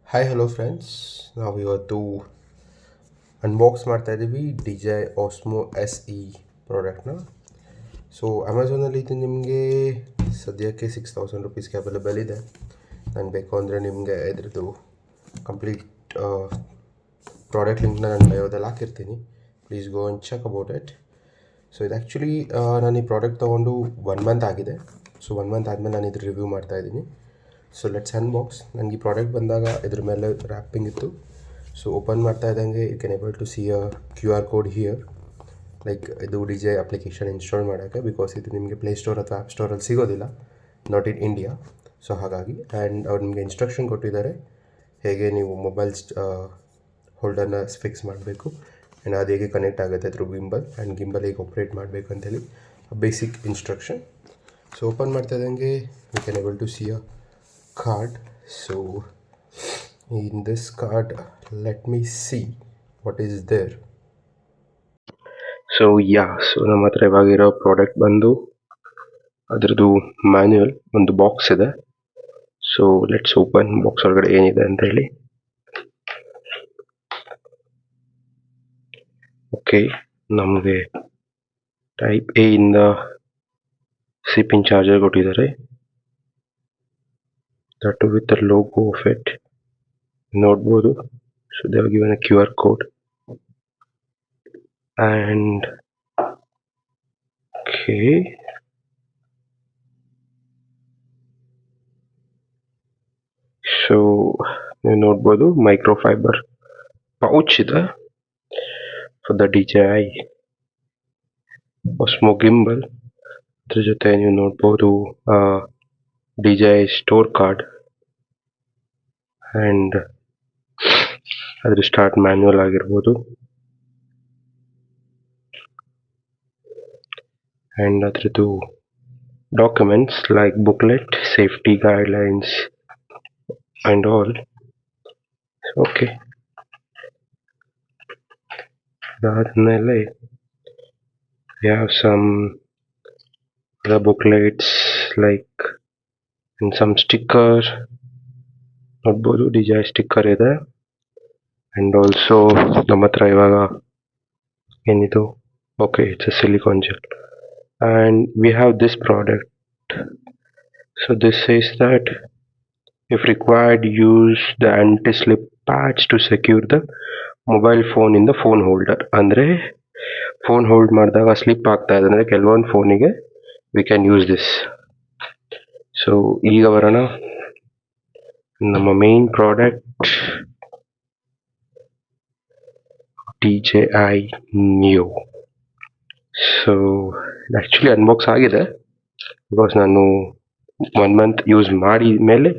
Hi hello friends, ನಾವು ಇವತ್ತು unbox ಮಾಡ್ತಾ ಇದ್ದೀವಿ DJI Osmo SE ಪ್ರಾಡಕ್ಟ್ನ. ಸೊ ಅಮೆಝಾನಲ್ಲಿ ಇದು ನಿಮಗೆ ಸದ್ಯಕ್ಕೆ ₹6,000 ಅವೈಲೇಬಲ್ ಇದೆ. ನಾನು ಬೇಕು ಅಂದರೆ ನಿಮಗೆ ಇದ್ರದ್ದು ಕಂಪ್ಲೀಟ್ ಪ್ರಾಡಕ್ಟ್ ಲಿಂಕ್ನ ನಾನು ಬಯೋದಲ್ಲಿ ಹಾಕಿರ್ತೀನಿ. Please go and check about it. So ಇದು ಆ್ಯಕ್ಚುಲಿ ನಾನು ಈ ಪ್ರಾಡಕ್ಟ್ ತೊಗೊಂಡು 1 ಮಂತ್ ಆಗಿದೆ. ಸೊ 1 ಮಂತ್ ಆದಮೇಲೆ ನಾನು ಇದ್ರ ರಿವ್ಯೂ ಮಾಡ್ತಾ ಇದ್ದೀನಿ. So let's unbox. ನನಗೆ ಈ ಪ್ರಾಡಕ್ಟ್ ಬಂದಾಗ ಇದ್ರ ಮೇಲೆ ರ್ಯಾಪಿಂಗ್ ಇತ್ತು. ಸೊ ಓಪನ್ ಮಾಡ್ತಾ ಇದ್ದಂಗೆ you can able to see a QR code here. Like ಇದು DJI ಅಪ್ಲಿಕೇಶನ್ ಇನ್ಸ್ಟಾಲ್ ಮಾಡೋಕ್ಕೆ, ಬಿಕಾಸ್ ಇದು ನಿಮಗೆ ಪ್ಲೇಸ್ಟೋರ್ ಅಥವಾ ಆ್ಯಪ್ ಸ್ಟೋರಲ್ಲಿ ಸಿಗೋದಿಲ್ಲ, ನಾಟ್ ಇನ್ ಇಂಡಿಯಾ. ಸೊ ಹಾಗಾಗಿ ಆ್ಯಂಡ್ ಅವ್ರು ನಿಮಗೆ ಇನ್ಸ್ಟ್ರಕ್ಷನ್ ಕೊಟ್ಟಿದ್ದಾರೆ ಹೇಗೆ ನೀವು ಮೊಬೈಲ್ಸ್ ಹೋಲ್ಡರ್ನ ಫಿಕ್ಸ್ ಮಾಡಬೇಕು ಆ್ಯಂಡ್ ಅದು ಹೇಗೆ ಕನೆಕ್ಟ್ ಆಗುತ್ತೆ ಥ್ರೂ ಗಿಂಬಲ್ ಆ್ಯಂಡ್ ಗಿಂಬಲ್ ಹೇಗೆ ಆಪ್ರೇಟ್ ಮಾಡಬೇಕು ಅಂತೇಳಿ ಬೇಸಿಕ್ ಇನ್ಸ್ಟ್ರಕ್ಷನ್. ಸೊ ಓಪನ್ ಮಾಡ್ತಾ ಇದ್ದಂಗೆ you can able to see a card. So in this card, let me see what is there. So ನಮ್ಮ ಹತ್ರ ಇವಾಗಿರೋ ಪ್ರಾಡಕ್ಟ್ ಬಂದು ಅದರದ್ದು ಮ್ಯಾನ್ಯುಯಲ್ ಒಂದು ಬಾಕ್ಸ್ ಇದೆ. ಸೊ ಲೆಟ್ಸ್ ಓಪನ್ ಬಾಕ್ಸ್ ಒಳಗಡೆ ಏನಿದೆ ಅಂತ ಹೇಳಿ. ಓಕೆ, ನಮಗೆ ಟೈಪ್ ಎ ಇಂದ ಸಿ ಪಿನ್ ಚಾರ್ಜರ್ ಕೊಟ್ಟಿದ್ದಾರೆ. that too with the logo of it ನೋಡ್ಬೋದು. so they have given a QR code and okay, so ನೀವು ನೋಡ್ಬೋದು ಮೈಕ್ರೋಫೈಬರ್ ಪೌಚ್ ಇದೆ for the DJI Osmo gimbal. ಅದ್ರ ಜೊತೆ ನೀವು ನೋಡ್ಬೋದು DJI ಸ್ಟೋರ್ ಕಾರ್ಡ್ ಆ್ಯಂಡ್ ಅದ್ರ ಸ್ಟಾರ್ಟ್ ಮ್ಯಾನ್ಯುವಲ್ ಆಗಿರ್ಬೋದು ಆ್ಯಂಡ್ ಅದ್ರದ್ದು documents like booklet, safety guidelines and all. Okay, ಅದಾದಮೇಲೆ we have some other booklets like and some sticker. ನೋಡ್ಬೋದು DJI ಸ್ಟಿಕ್ಕರ್ ಇದೆ ಆ್ಯಂಡ್ ಆಲ್ಸೋ ನಮ್ಮ ಹತ್ರ ಇವಾಗ ಏನಿದು, okay, it's a silicon gel and we have this product. So this says that if required use the anti-slip patch to secure the mobile phone in the phone holder. ಅಂದರೆ phone hold ಮಾಡಿದಾಗ slip ಆಗ್ತಾ ಇದೆ ಅಂದರೆ ಕೆಲವೊಂದು ಫೋನಿಗೆ we can use this. So ಈಗ ಬರೋಣ ನಮ್ಮ main product DJI Neo. So actually unbox ಆಗಿದೆ ಬಿಕಾಸ್ ನಾನು 1 ಮಂತ್ ಯೂಸ್ ಮಾಡಿದ ಮೇಲೆ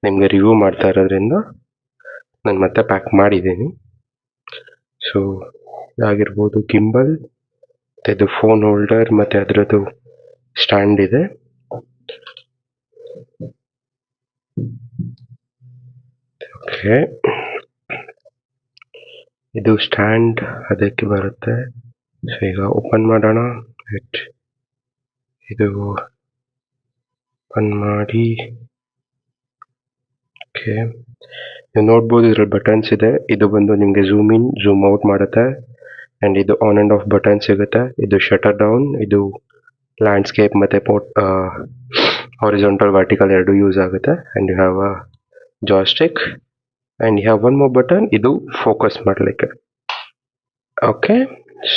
ನಿಮಗೆ ರಿವ್ಯೂ ಮಾಡ್ತಾ ಇರೋದ್ರಿಂದ ನಾನು ಮತ್ತೆ ಪ್ಯಾಕ್ ಮಾಡಿದ್ದೀನಿ. ಸೊ ಆಗಿರ್ಬೋದು ಗಿಂಬಲ್, ಮತ್ತು ಇದು ಫೋನ್ ಹೋಲ್ಡರ್ ಮತ್ತು ಅದರದ್ದು ಸ್ಟ್ಯಾಂಡ್ ಇದೆ. ಓಕೆ, ಇದು ಸ್ಟ್ಯಾಂಡ್ ಅದಕ್ಕೆ ಬರುತ್ತೆ. ಸೊ ಈಗ ಓಪನ್ ಮಾಡೋಣ. ಇದು ಓಪನ್ ಮಾಡಿ. ಓಕೆ, ನೀವು ನೋಡ್ಬೋದು ಇದ್ರಲ್ಲಿ ಬಟನ್ಸ್ ಇದೆ. ಇದು ಬಂದು ನಿಮಗೆ ಝೂಮ್ ಇನ್ ಝೂಮ್ ಔಟ್ ಮಾಡುತ್ತೆ ಆ್ಯಂಡ್ ಇದು ಆನ್ ಆ್ಯಂಡ್ ಆಫ್ ಬಟನ್ ಸಿಗುತ್ತೆ. ಇದು ಶಟರ್ ಡೌನ್, ಇದು ಲ್ಯಾಂಡ್ಸ್ಕೇಪ್ ಮತ್ತು ಹಾರಿಜಾಂಟಲ್ ವರ್ಟಿಕಲ್ ಎರಡು ಯೂಸ್ ಆಗುತ್ತೆ. And you have a joystick and you have one more button, ಇದು ಫೋಕಸ್ ಮಾಡಲಿಕ್ಕೆ. ಓಕೆ,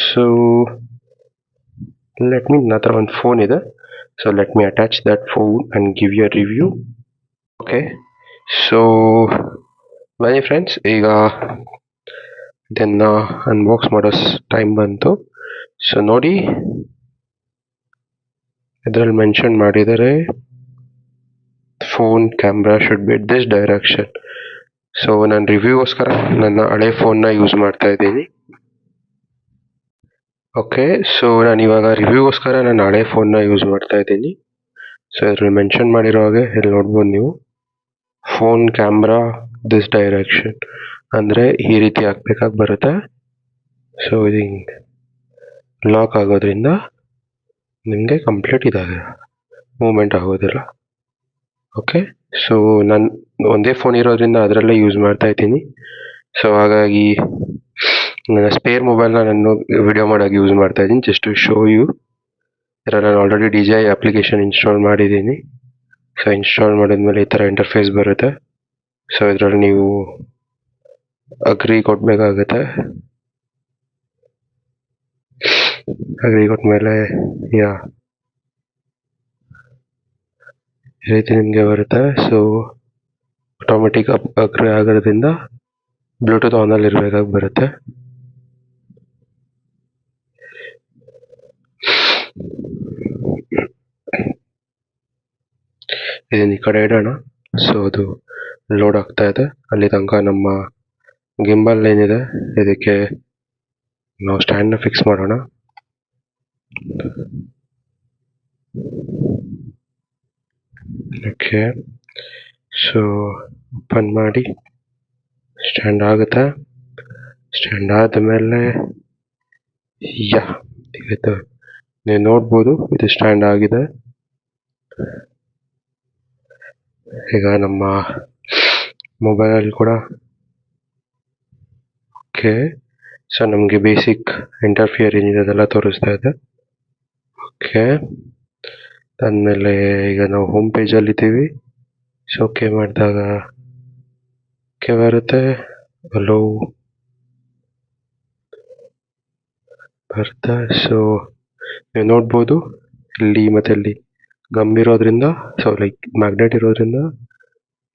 ಸೊ ಲೆಟ್ ಮೀ, ನನ್ನ ಹತ್ರ ಒಂದು ಫೋನ್ ಇದೆ. So let me attach that phone and give you a review. Okay, so ಬನ್ನಿ friends, ಈಗ ಇದನ್ನು unbox ಮಾಡೋ ಟೈಮ್ ಬಂತು. ಸೊ ನೋಡಿ, ಇದರಲ್ಲಿ ಮೆನ್ಷನ್ ಮಾಡಿದ್ದಾರೆ phone camera should be this direction. So ನಾನು ರಿವ್ಯೂಗೋಸ್ಕರ ನನ್ನ ಹಳೆ ಫೋನ್ನ ಯೂಸ್ ಮಾಡ್ತಾ ಇದ್ದೀನಿ. ಓಕೆ, ಸೊ ನಾನು ಇವಾಗ ರಿವ್ಯೂಗೋಸ್ಕರ ನನ್ನ ಹಳೆ ಫೋನ್ನ ಯೂಸ್ ಮಾಡ್ತಾ ಇದ್ದೀನಿ. ಸೊ ಇದ್ರಲ್ಲಿ ಮೆನ್ಷನ್ ಮಾಡಿರೋ ಹಾಗೆ ಇಲ್ಲಿ ನೋಡ್ಬೋದು ನೀವು, ಫೋನ್ ಕ್ಯಾಮ್ರಾ ದಿಸ್ ಡೈರೆಕ್ಷನ್ ಅಂದರೆ ಈ ರೀತಿ ಹಾಕ್ಬೇಕಾಗಿ ಬರುತ್ತೆ. ಸೊ ಇದು ಹಿಂಗೆ ಲಾಕ್ ಆಗೋದ್ರಿಂದ ನಿಮಗೆ ಕಂಪ್ಲೀಟ್ ಇದಾಗಿದೆ, ಮೂಮೆಂಟ್ ಆಗೋದಿಲ್ಲ. ಓಕೆ, ಸೊ ನಾನು ಒಂದೇ ಫೋನ್ ಇರೋದ್ರಿಂದ ಅದರಲ್ಲೇ ಯೂಸ್ ಮಾಡ್ತಾ ಇದ್ದೀನಿ. ಸೊ ಹಾಗಾಗಿ ನನ್ನ ಸ್ಪೇರ್ ಮೊಬೈಲ್ನ ನಾನು ವಿಡಿಯೋ ಮಾಡೋಕ್ಕೆ ಯೂಸ್ ಮಾಡ್ತಾ ಇದ್ದೀನಿ, ಜಸ್ಟ್ ಟು ಶೋ ಯು. ಇದರಲ್ಲಿ ನಾನು ಆಲ್ರೆಡಿ DJI ಅಪ್ಲಿಕೇಶನ್ ಇನ್ಸ್ಟಾಲ್ ಮಾಡಿದ್ದೀನಿ. ಸೊ ಇನ್ಸ್ಟಾಲ್ ಮಾಡಿದ್ಮೇಲೆ ಈ ಥರ ಇಂಟರ್ಫೇಸ್ ಬರುತ್ತೆ. ಸೊ ಇದರಲ್ಲಿ ನೀವು ಅಗ್ರಿ ಕೊಡಬೇಕಾಗುತ್ತೆ. ಅಗ್ರಿ ಕೊಟ್ಮೇಲೆ ಈ ರೀತಿ ನಿಮಗೆ ಬರುತ್ತೆ. ಸೊ ಆಟೋಮೆಟಿಕ್ ಅಗ್ರಿ ಆಗೋದ್ರಿಂದ ಬ್ಲೂಟೂತ್ ಆನಲ್ಲಿ ಇರಬೇಕಾಗಿ ಬರುತ್ತೆ. ಇದನ್ನ ಈ ಕಡೆ ಇಡೋಣ. ಸೊ ಅದು ಲೋಡ್ ಆಗ್ತಾ ಇದೆ. ಅಲ್ಲಿ ತನಕ ನಮ್ಮ ಗಿಂಬಲ್ ಏನಿದೆ ಇದಕ್ಕೆ ನಾವು ಸ್ಟ್ಯಾಂಡ್ನ ಫಿಕ್ಸ್ ಮಾಡೋಣ. ಓಕೆ, ಸೊ ಓಪನ್ ಮಾಡಿ ಸ್ಟ್ಯಾಂಡ್ ಆಗುತ್ತೆ. ಸ್ಟ್ಯಾಂಡ್ ಆದಮೇಲೆ ಇದು ನೀವು ನೋಡ್ಬೋದು, ಇದು ಸ್ಟ್ಯಾಂಡ್ ಆಗಿದೆ. ಈಗ ನಮ್ಮ ಮೊಬೈಲಲ್ಲಿ ಕೂಡ ಓಕೆ. ಸೊ ನಮಗೆ ಬೇಸಿಕ್ ಇಂಟರ್ಫಿಯರ್ ಏನಿದೆ ಅದೆಲ್ಲ ತೋರಿಸ್ತಾ ಇದೆ. ಓಕೆ, ಅದಾದಮೇಲೆ ಈಗ ನಾವು ಹೋಮ್ ಪೇಜಲ್ಲಿದ್ದೀವಿ. ಸೊ ಓಕೆ ಮಾಡಿದಾಗ ಓಕೆ ಬರುತ್ತೆ. ಅಲೋ ಬರುತ್ತೆ. ಸೊ ನೀವು ನೋಡ್ಬೋದು ಇಲ್ಲಿ ಮತ್ತು ಇಲ್ಲಿ ಗಮ್ ಇರೋದ್ರಿಂದ, ಸೊ ಲೈಕ್ ಮ್ಯಾಗ್ನೆಟ್ ಇರೋದ್ರಿಂದ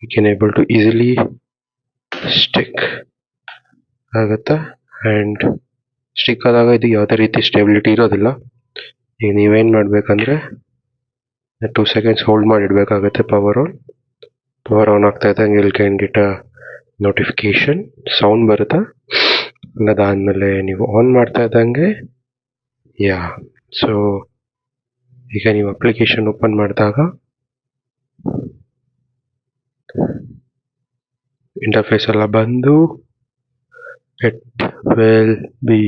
you can able to easily stick ಆಗುತ್ತೆ. ಆ್ಯಂಡ್ ಸ್ಟಿಕ್ ಆದಾಗ ಇದು ಯಾವುದೇ ರೀತಿ ಸ್ಟೆಬಿಲಿಟಿ ಇರೋದಿಲ್ಲ. ಈಗ ನೀವೇನು ಮಾಡಬೇಕಂದ್ರೆ 2 ಸೆಕೆಂಡ್ಸ್ ಹೋಲ್ಡ್ ಮಾಡಿ ಇಡಬೇಕಾಗುತ್ತೆ. ಪವರ್ ಆನ್ ಆಗ್ತಾ ಇದ್ದಂಗೆ ಇಲ್ಲಿ can get a notification sound ಬರುತ್ತೆ. ಅದಾದಮೇಲೆ ನೀವು ಆನ್ ಮಾಡ್ತಾ ಇದ್ದಂಗೆ ಸೊ ಈಗ ನೀವು ಅಪ್ಲಿಕೇಶನ್ ಓಪನ್ ಮಾಡಿದಾಗ ಇಂಟರ್ಫೇಸ್ ಎಲ್ಲ ಬಂದು ಇಟ್ ವಿಲ್ ಬಿ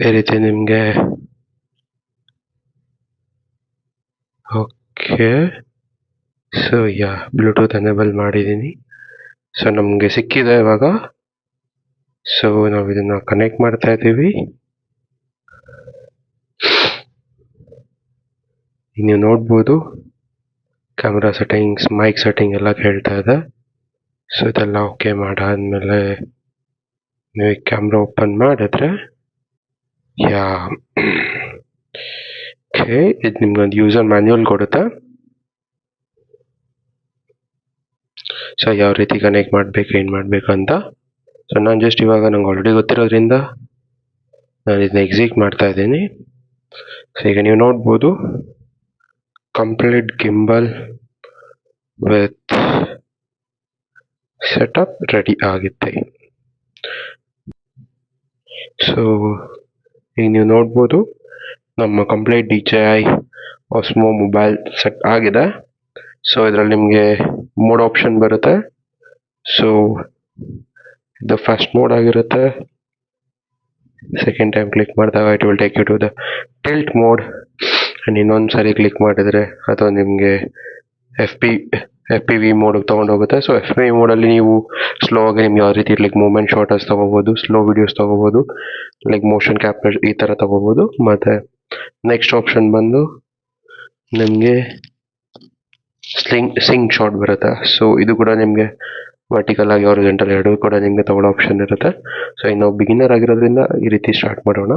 ಈ ರೀತಿ ನಿಮಗೆ ಓಕೆ. ಸೊ ಬ್ಲೂಟೂತ್ ಎನೇಬಲ್ ಮಾಡಿದ್ದೀನಿ. ಸೊ ನಮಗೆ ಸಿಕ್ಕಿದೆ ಇವಾಗ. ಸೊ ನಾವು ಇದನ್ನು ಕನೆಕ್ಟ್ ಮಾಡ್ತಾ ಇದ್ದೀವಿ. ನೀವು ನೋಡ್ಬೋದು ಕ್ಯಾಮ್ರಾ ಸೆಟ್ಟಿಂಗ್ಸ್, ಮೈಕ್ ಸೆಟ್ಟಿಂಗ್ ಎಲ್ಲ ಕೇಳ್ತಾ ಇದೆ. ಸೊ ಇದೆಲ್ಲ ಓಕೆ ಮಾಡಾದ್ಮೇಲೆ ನೀವು ಕ್ಯಾಮ್ರಾ ಓಪನ್ ಮಾಡಿದ್ರೆ ಓಕೆ, ಇದು ನಿಮ್ಗೊಂದು ಯೂಸರ್ ಮ್ಯಾನ್ಯುವಲ್ ಕೊಡುತ್ತೆ. ಸೊ ಯಾವ ರೀತಿ ಕನೆಕ್ಟ್ ಮಾಡಬೇಕು, ಏನು ಮಾಡಬೇಕು ಅಂತ. ಸೊ ನಾನು ಜಸ್ಟ್ ಇವಾಗ ನಂಗೆ ಆಲ್ರೆಡಿ ಗೊತ್ತಿರೋದ್ರಿಂದ ನಾನು ಇದನ್ನ ಎಕ್ಸಿಟ್ ಮಾಡ್ತಾ ಇದ್ದೀನಿ. ಸೊ ಈಗ ನೀವು ನೋಡ್ಬೋದು complete gimbal with setup ready ಆಗುತ್ತೆ. ಸೊ ಈಗ ನೀವು ನೋಡ್ಬೋದು ನಮ್ಮ complete DJI Osmo mobile set ಆಗಿದೆ. ಸೊ ಇದರಲ್ಲಿ ನಿಮಗೆ ಮೋಡ್ ಆಪ್ಷನ್ ಬರುತ್ತೆ. ಸೊ ಇದು ಫಸ್ಟ್ ಮೋಡ್ ಆಗಿರುತ್ತೆ. ಸೆಕೆಂಡ್ ಟೈಮ್ ಕ್ಲಿಕ್ ಮಾಡಿದಾಗ it will take you to the tilt mode. And ಇನ್ನೊಂದು ಸಾರಿ ಕ್ಲಿಕ್ ಮಾಡಿದರೆ ಅದು ನಿಮಗೆ FPV ಮೋಡಿಗೆ ತೊಗೊಂಡೋಗುತ್ತೆ. ಸೊ FPV ಮೋಡಲ್ಲಿ ನೀವು ಸ್ಲೋ ಆಗಿ ನಿಮ್ಗೆ ಯಾವ ರೀತಿ ಲೈಕ್ ಮೂಮೆಂಟ್ ಶಾರ್ಟಸ್ ತೊಗೋಬೋದು, ಸ್ಲೋ ವಿಡಿಯೋಸ್ ತೊಗೋಬೋದು, ಲೈಕ್ ಮೋಷನ್ ಕ್ಯಾಪ್ಚರ್ ಈ ಥರ ತೊಗೋಬೋದು. ಮತ್ತು ನೆಕ್ಸ್ಟ್ ಆಪ್ಷನ್ ಬಂದು ನಿಮಗೆ ಸಿಂಗ್ ಶಾಟ್ ಬರುತ್ತೆ. ಸೊ ಇದು ಕೂಡ ನಿಮಗೆ ವರ್ಟಿಕಲ್ ಆಗಿ ಹಾರಿಜಾಂಟಲ್ ಎರಡೂ ಕೂಡ ನಿಮಗೆ ತಗೊಳ್ಳೋ ಆಪ್ಷನ್ ಇರುತ್ತೆ. ಸೊ ಇನ್ನು ಬಿಗಿನರ್ ಆಗಿರೋದ್ರಿಂದ ಈ ರೀತಿ ಸ್ಟಾರ್ಟ್ ಮಾಡೋಣ.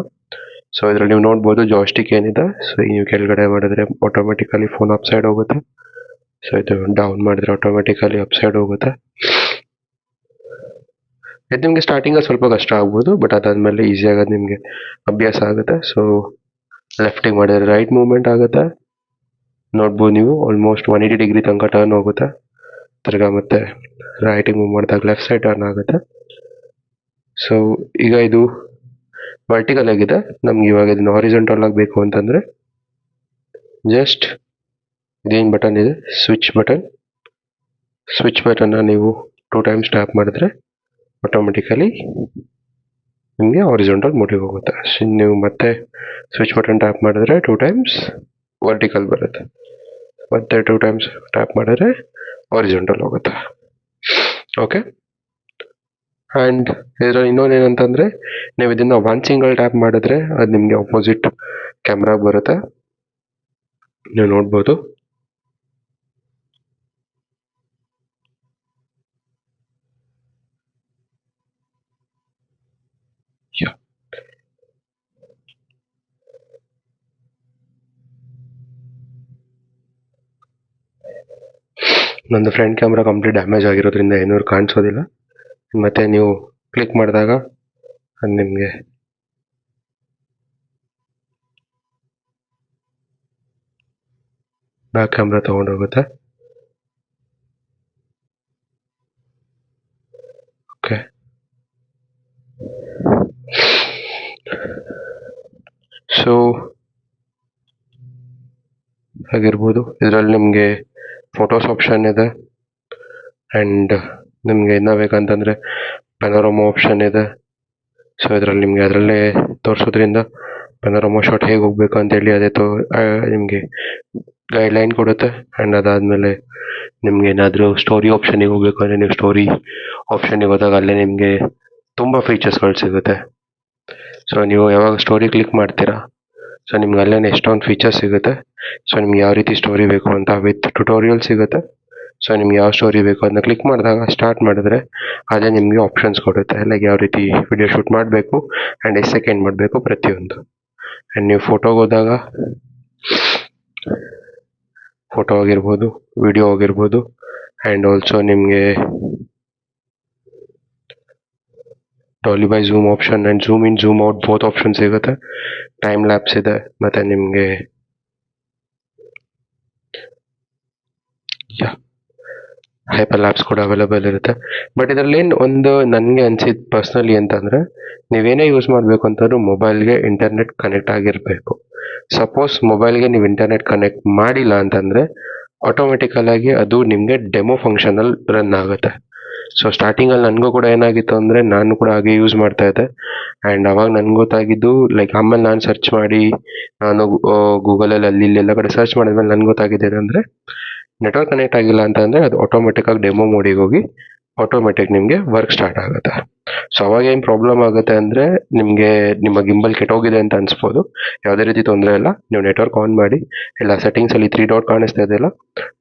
ಸೊ ಇದರಲ್ಲಿ ನೀವು ನೋಡ್ಬೋದು ಜಾಯ್ಸ್ಟಿಕ್ ಏನಿದೆ. ಸೊ ನೀವು ಕೆಳಗಡೆ ಮಾಡಿದ್ರೆ ಆಟೋಮೆಟಿಕಲಿ ಫೋನ್ ಅಪ್ ಸೈಡ್ ಹೋಗುತ್ತೆ. ಸೊ ಇದು ಡೌನ್ ಮಾಡಿದ್ರೆ ಆಟೋಮೆಟಿಕಲಿ ಅಪ್ ಸೈಡ್ ಹೋಗುತ್ತೆ. ಇದು ನಿಮಗೆ ಸ್ಟಾರ್ಟಿಂಗಲ್ಲಿ ಸ್ವಲ್ಪ ಕಷ್ಟ ಆಗ್ಬೋದು, ಬಟ್ ಅದಾದಮೇಲೆ ಈಸಿ ಆಗೋದು ನಿಮಗೆ ಅಭ್ಯಾಸ ಆಗುತ್ತೆ. ಸೊ ಲೆಫ್ಟಿಗೆ ಮಾಡಿದ್ರೆ ರೈಟ್ ಮೂವ್ಮೆಂಟ್ ಆಗುತ್ತೆ. ನೋಡ್ಬೋದು ನೀವು ಆಲ್ಮೋಸ್ಟ್ 180 ಡಿಗ್ರಿ ತನಕ ಟರ್ನ್ ಹೋಗುತ್ತೆ. ತಿರ್ಗಾ ಮತ್ತೆ ರೈಟಿಗೆ ಮೂವ್ ಮಾಡಿದಾಗ ಲೆಫ್ಟ್ ಸೈಡ್ ಟರ್ನ್ ಆಗುತ್ತೆ. ಸೊ ಈಗ ಇದು ವರ್ಟಿಕಲ್ ಆಗಿದೆ. ನಮ್ಗೆ ಇವಾಗ ಇದನ್ನು ಹಾರಿಜಾಂಟಲ್ ಆಗಬೇಕು ಅಂತಂದರೆ ಜಸ್ಟ್ ಇದೇನು ಬಟನ್ ಇದೆ, ಸ್ವಿಚ್ ಬಟನ್ನ ನೀವು 2 ಟೈಮ್ಸ್ ಟ್ಯಾಪ್ ಮಾಡಿದ್ರೆ ಆಟೋಮೆಟಿಕಲಿ ನಿಮಗೆ ಹಾರಿಜಾಂಟಲ್ ಮೋಡಿಗೆ ಹೋಗುತ್ತೆ. ನೀವು ಮತ್ತೆ ಸ್ವಿಚ್ ಬಟನ್ ಟ್ಯಾಪ್ ಮಾಡಿದ್ರೆ 2 ಟೈಮ್ಸ್ ವರ್ಟಿಕಲ್ ಬರುತ್ತೆ, ಮತ್ತೆ 2 ಟೈಮ್ಸ್ ಟ್ಯಾಪ್ ಮಾಡಿದ್ರೆ ಹಾರಿಜಾಂಟಲ್ ಹೋಗುತ್ತೆ. ಓಕೆ. ಆ್ಯಂಡ್ ಇದರಲ್ಲಿ ಇನ್ನೊಂದೇನಂತಂದರೆ, ನೀವು ಇದನ್ನು 1 ಸಿಂಗಲ್ ಟ್ಯಾಪ್ ಮಾಡಿದ್ರೆ ಅದು ನಿಮಗೆ ಆಪೋಸಿಟ್ ಕ್ಯಾಮ್ರಾಗೆ ಬರುತ್ತೆ. ನೀವು ನೋಡ್ಬೋದು. ನಂದು ಫ್ರಂಟ್ ಕ್ಯಾಮ್ರಾ ಕಂಪ್ಲೀಟ್ ಡ್ಯಾಮೇಜ್ ಆಗಿರೋದ್ರಿಂದ ಏನೂ ಕಾಣಿಸೋದಿಲ್ಲ. ಮತ್ತು ನೀವು ಕ್ಲಿಕ್ ಮಾಡಿದಾಗ ಅದು ನಿಮಗೆ ಬ್ಯಾಕ್ ಕ್ಯಾಮ್ರಾ ತೊಗೊಂಡೋಗುತ್ತೆ. ಓಕೆ. ಸೊ ಆಗಿರ್ಬೋದು. ಇದರಲ್ಲಿ ನಿಮಗೆ ಫೋಟೋಸ್ ಆಪ್ಷನ್ ಇದೆ, ಆ್ಯಂಡ್ ನಿಮಗೆ ಇನ್ನೂ ಬೇಕಂತಂದರೆ ಪೆನೋರಮಾ ಆಪ್ಷನ್ ಇದೆ. ಸೊ ಇದರಲ್ಲಿ ನಿಮಗೆ ಅದರಲ್ಲೇ ತೋರಿಸೋದ್ರಿಂದ ಪೆನೋರಮಾ ಶಾಟ್ ಹೇಗೆ ಹೋಗಬೇಕು ಅಂತೇಳಿ ಅದೇ ನಿಮಗೆ ಗೈಡ್ಲೈನ್ ಕೊಡುತ್ತೆ. ಆ್ಯಂಡ್ ಅದಾದಮೇಲೆ ನಿಮ್ಗೆ ಏನಾದರೂ ಸ್ಟೋರಿ ಆಪ್ಷನಿಗೆ ಹೋಗಬೇಕು ಅಂದರೆ ನೀವು ಸ್ಟೋರಿ ಆಪ್ಷನಿಗೆ ಹೋದಾಗ ಅಲ್ಲೇ ನಿಮಗೆ ತುಂಬ ಫೀಚರ್ಸ್ಗಳು ಸಿಗುತ್ತೆ. ಸೊ ನೀವು ಯಾವಾಗ ಸ್ಟೋರಿ ಕ್ಲಿಕ್ ಮಾಡ್ತೀರಾ, ಸೊ ನಿಮ್ಗೆ ಅಲ್ಲೇ ಎಷ್ಟೊಂದು ಫೀಚರ್ಸ್ ಸಿಗುತ್ತೆ. ಸೊ ನಿಮ್ಗೆ ಯಾವ ರೀತಿ ಸ್ಟೋರಿ ಬೇಕು ಅಂತ ವಿತ್ ಟ್ಯುಟೋರಿಯಲ್ ಸಿಗುತ್ತೆ. ಸೊ ನಿಮ್ಗೆ ಯಾವ ಸ್ಟೋರಿ ಬೇಕು ಅದನ್ನ ಕ್ಲಿಕ್ ಮಾಡಿದಾಗ ಸ್ಟಾರ್ಟ್ ಮಾಡಿದ್ರೆ ಅದೇ ನಿಮಗೆ ಆಪ್ಷನ್ಸ್ ಕೊಡುತ್ತೆ, ಲೈಕ್ ಯಾವ ರೀತಿ ವಿಡಿಯೋ ಶೂಟ್ ಮಾಡಬೇಕು ಆ್ಯಂಡ್ ಎಷ್ಟು ಸೆಕೆಂಡ್ ಮಾಡಬೇಕು ಪ್ರತಿಯೊಂದು. ಆ್ಯಂಡ್ ನೀವು ಫೋಟೋಗೆ ಹೋದಾಗ ಫೋಟೋ ಆಗಿರ್ಬೋದು, ವಿಡಿಯೋ ಆಗಿರ್ಬೋದು, ಆ್ಯಂಡ್ ಆಲ್ಸೋ ನಿಮಗೆ dolly by zoom option and zoom in zoom out both option ಸಿಗುತ್ತೆ. ಟೈಮ್ ಲ್ಯಾಪ್ಸ್ ಇದೆ, ಮತ್ತು ನಿಮಗೆ ಹೈಪರ್ ಲ್ಯಾಪ್ಸ್ ಕೂಡ ಅವೈಲೇಬಲ್ ಇರುತ್ತೆ. ಬಟ್ ಇದರಲ್ಲಿ ಒಂದು ನನಗೆ ಅನಿಸಿದ್ದು ಪರ್ಸ್ನಲಿ ಅಂತಂದರೆ, ನೀವೇನೇ ಯೂಸ್ ಮಾಡಬೇಕು ಅಂತಂದ್ರೂ ಮೊಬೈಲ್ಗೆ ಇಂಟರ್ನೆಟ್ ಕನೆಕ್ಟ್ ಆಗಿರಬೇಕು. ಸಪೋಸ್ ಮೊಬೈಲ್ಗೆ ನೀವು ಇಂಟರ್ನೆಟ್ ಕನೆಕ್ಟ್ ಮಾಡಿಲ್ಲ ಅಂತಂದರೆ ಆಟೋಮೆಟಿಕಲಾಗಿ ಅದು ನಿಮಗೆ ಡೆಮೋ ಫಂಕ್ಷನಲ್ಲಿ ರನ್ ಆಗುತ್ತೆ. ಸೊ ಸ್ಟಾರ್ಟಿಂಗಲ್ಲಿ ನನಗೂ ಕೂಡ ಏನಾಗಿತ್ತು ಅಂದರೆ, ನಾನು ಕೂಡ ಹಾಗೆ ಯೂಸ್ ಮಾಡ್ತಾಯಿದ್ದೆ. ಆ್ಯಂಡ್ ಅವಾಗ ನನಗೆ ಗೊತ್ತಾಗಿದ್ದು, ಲೈಕ್ ಆಮೇಲೆ ನಾನು ಸರ್ಚ್ ಮಾಡಿ ನಾನು ಗೂಗಲಲ್ಲಿ ಅಲ್ಲಿ ಇಲ್ಲಿ ಎಲ್ಲ ಕಡೆ ಸರ್ಚ್ ಮಾಡಿದ್ಮೇಲೆ ನನಗೆ ಗೊತ್ತಾಗಿದ್ದು ಅಂದರೆ, ನೆಟ್ವರ್ಕ್ ಕನೆಕ್ಟ್ ಆಗಿಲ್ಲ ಅಂತಂದರೆ ಅದು ಆಟೋಮೆಟಿಕ್ಕಾಗಿ ಡೆಮೋ ಮೋಡಿಗೆ ಹೋಗಿ ಆಟೋಮೆಟಿಕ್ ನಿಮಗೆ ವರ್ಕ್ ಸ್ಟಾರ್ಟ್ ಆಗುತ್ತೆ. ಸೊ ಅವಾಗ ಏನು ಪ್ರಾಬ್ಲಮ್ ಆಗುತ್ತೆ ಅಂದರೆ, ನಿಮಗೆ ನಿಮ್ಮ ಗಿಂಬಲ್ ಕೆಟ್ಟೋಗಿದೆ ಅಂತ ಅನಿಸ್ಬೋದು. ಯಾವುದೇ ರೀತಿ ತೊಂದರೆ ಇಲ್ಲ. ನೀವು ನೆಟ್ವರ್ಕ್ ಆನ್ ಮಾಡಿ, ಇಲ್ಲ ಸೆಟ್ಟಿಂಗ್ಸಲ್ಲಿ 3 ಡಾಟ್ ಕಾಣಿಸ್ತಾ ಇದೆಯಲ್ಲ,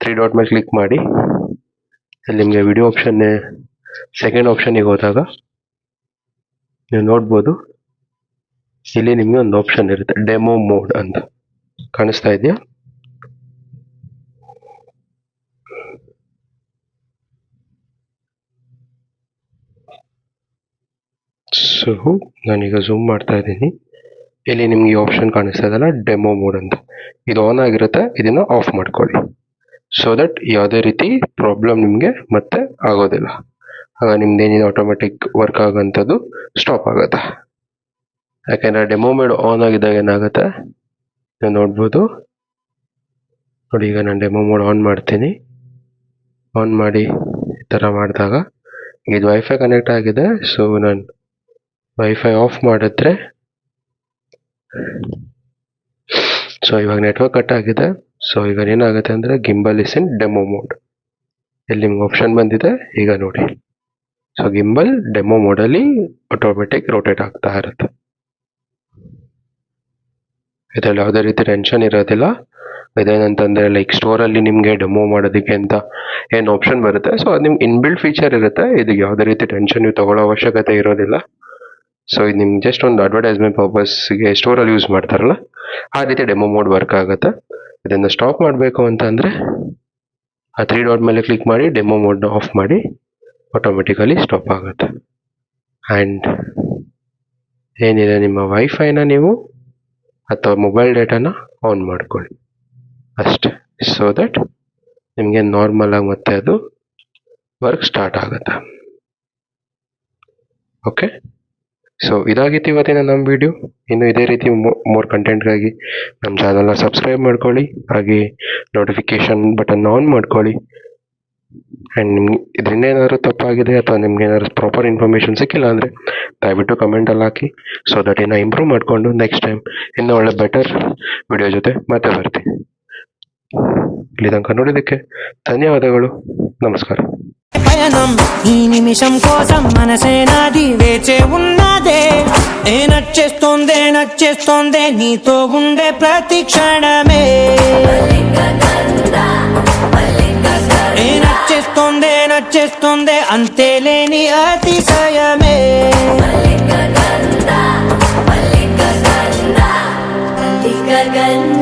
3 ಡಾಟ್ ಮೇಲೆ ಕ್ಲಿಕ್ ಮಾಡಿ, ಅಲ್ಲಿ ನಿಮಗೆ ವಿಡಿಯೋ ಆಪ್ಷನ್ ಸೆಕೆಂಡ್ ಆಪ್ಷನಿಗೆ ಹೋದಾಗ ನೀವು ನೋಡ್ಬೋದು, ಇಲ್ಲಿ ನಿಮಗೆ ಒಂದು ಆಪ್ಷನ್ ಇರುತ್ತೆ ಡೆಮೋ ಮೋಡ್ ಅಂತ ಕಾಣಿಸ್ತಾ ಇದೆಯಾ. ಸೊ ನಾನೀಗ ಝೂಮ್ ಮಾಡ್ತಾ ಇದ್ದೀನಿ. ಇಲ್ಲಿ ನಿಮ್ಗೆ ಈ ಆಪ್ಷನ್ ಕಾಣಿಸ್ತಾ ಇದೆಯಲ್ಲ ಡೆಮೋ ಮೋಡ್ ಅಂತ, ಇದು ಆನ್ ಆಗಿರುತ್ತೆ. ಇದನ್ನು ಆಫ್ ಮಾಡ್ಕೊಳ್ಳಿ, ಸೊ ದಟ್ ಯಾವುದೇ ರೀತಿ ಪ್ರಾಬ್ಲಮ್ ನಿಮಗೆ ಮತ್ತೆ ಆಗೋದಿಲ್ಲ. ಆಗ ನಿಮ್ದೇನಿದೆ ಆಟೋಮೆಟಿಕ್ ವರ್ಕ್ ಆಗೋಂಥದ್ದು ಸ್ಟಾಪ್ ಆಗುತ್ತೆ. ಯಾಕೆಂದರೆ ಡೆಮೋ ಮೋಡ್ ಆನ್ ಆಗಿದ್ದಾಗ ಏನಾಗುತ್ತೆ ನೀವು ನೋಡ್ಬೋದು. ನೋಡಿ, ಈಗ ನಾನು ಡೆಮೋ ಮೋಡ್ ಆನ್ ಮಾಡ್ತೀನಿ. ಆನ್ ಮಾಡಿ ಈ ಥರ ಮಾಡಿದಾಗ ಇದು ವೈಫೈ ಕನೆಕ್ಟ್ ಆಗಿದೆ. ಸೊ ನಾನು ವೈಫೈ ಆಫ್ ಮಾಡಿದ್ರೆ, ಸೊ ಇವಾಗ ನೆಟ್ವರ್ಕ್ ಕಟ್ ಆಗಿದೆ. ಸೊ ಈಗ ಏನಾಗುತ್ತೆ ಅಂದರೆ gimbal is in demo mode. ಇಲ್ಲಿ ನಿಮ್ಗೆ ಆಪ್ಷನ್ ಬಂದಿದೆ, ಈಗ ನೋಡಿ. ಸೊ ಗಿಂಬಲ್ ಡೆಮೋ ಮೋಡಲ್ಲಿ ಆಟೋಮೆಟಿಕ್ ರೋಟೇಟ್ ಆಗ್ತಾ ಇರುತ್ತೆ. ಇದರಲ್ಲಿ ಯಾವುದೇ ರೀತಿ ಟೆನ್ಷನ್ ಇರೋದಿಲ್ಲ. ಇದೇನಂತಂದರೆ, ಲೈಕ್ ಸ್ಟೋರಲ್ಲಿ ನಿಮಗೆ ಡೆಮೋ ಮಾಡೋದಕ್ಕೆ ಅಂತ ಏನು ಆಪ್ಷನ್ ಬರುತ್ತೆ, ಸೊ ಅದು ನಿಮ್ಗೆ ಇನ್ಬಿಲ್ಟ್ ಫೀಚರ್ ಇರುತ್ತೆ. ಇದಕ್ಕೆ ಯಾವುದೇ ರೀತಿ ಟೆನ್ಷನ್ ನೀವು ತೊಗೊಳ್ಳೋ ಅವಶ್ಯಕತೆ ಇರೋದಿಲ್ಲ. ಸೊ ಇದು ನಿಮ್ಗೆ ಜಸ್ಟ್ ಒಂದು ಅಡ್ವರ್ಟೈಸ್ಮೆಂಟ್ ಪರ್ಪಸ್ಗೆ ಸ್ಟೋರಲ್ಲಿ ಯೂಸ್ ಮಾಡ್ತಾರಲ್ಲ, ಆ ರೀತಿ ಡೆಮೋ ಮೋಡ್ ವರ್ಕ್ ಆಗುತ್ತೆ. ಇದನ್ನು ಸ್ಟಾಪ್ ಮಾಡಬೇಕು ಅಂತಂದರೆ ಆ 3 ಡಾಟ್ ಮೇಲೆ ಕ್ಲಿಕ್ ಮಾಡಿ ಡೆಮೋ ಮೋಡ್ನ ಆಫ್ ಮಾಡಿ, ಆಟೋಮೆಟಿಕಲಿ ಸ್ಟಾಪ್ ಆಗುತ್ತೆ. ಆ್ಯಂಡ್ ಏನಿದೆ, ನಿಮ್ಮ ವೈಫೈನ ನೀವು ಅಥವಾ ಮೊಬೈಲ್ ಡೇಟಾನ ಆನ್ ಮಾಡ್ಕೊಳ್ಳಿ ಅಷ್ಟೇ. ಸೊ ದಟ್ ನಿಮಗೆ ನಾರ್ಮಲಾಗಿ ಮತ್ತೆ ಅದು ವರ್ಕ್ ಸ್ಟಾರ್ಟ್ ಆಗುತ್ತೆ. ಓಕೆ. ಸೊ ಇದಾಗಿತ್ತು ಇವತ್ತಿನ ನಮ್ಮ ವಿಡಿಯೋ. ಇನ್ನು ಇದೇ ರೀತಿ ಮೋರ್ ಕಂಟೆಂಟ್ಗಾಗಿ ನಮ್ಮ ಚಾನಲ್ನ ಸಬ್ಸ್ಕ್ರೈಬ್ ಮಾಡ್ಕೊಳ್ಳಿ, ಹಾಗೆ ನೋಟಿಫಿಕೇಷನ್ ಬಟನ್ ಆನ್ ಮಾಡ್ಕೊಳ್ಳಿ. ಆ್ಯಂಡ್ ನಿಮ್ಗೆ ಇದರಿಂದ ಏನಾದರೂ ತಪ್ಪಾಗಿದೆ ಅಥವಾ ನಿಮ್ಗೆ ಏನಾದ್ರು ಪ್ರಾಪರ್ ಇನ್ಫಾರ್ಮೇಷನ್ ಸಿಕ್ಕಿಲ್ಲ ಅಂದರೆ ದಯವಿಟ್ಟು ಕಮೆಂಟಲ್ಲಿ ಹಾಕಿ, ಸೊ ದಟ್ ಇನ್ನೂ ಇಂಪ್ರೂವ್ ಮಾಡಿಕೊಂಡು ನೆಕ್ಸ್ಟ್ ಟೈಮ್ ಇನ್ನೂ ಒಳ್ಳೆ ಬೆಟರ್ ವಿಡಿಯೋ ಜೊತೆ ಮತ್ತೆ ಬರ್ತೀನಿ. ಇಲ್ಲಿ ತನಕ ನೋಡಿದ್ದಕ್ಕೆ ధన్యవాదాలు. నమస్కారం. పయనం ఈ నిమిషం కోసం మనసే నాది వేచే ఉన్నదే, నచ్చేస్తోందే నీతో ఉండే ప్రతి క్షణమే, నచ్చేస్తోందే అంతేలేని అతిశయమే. గంధ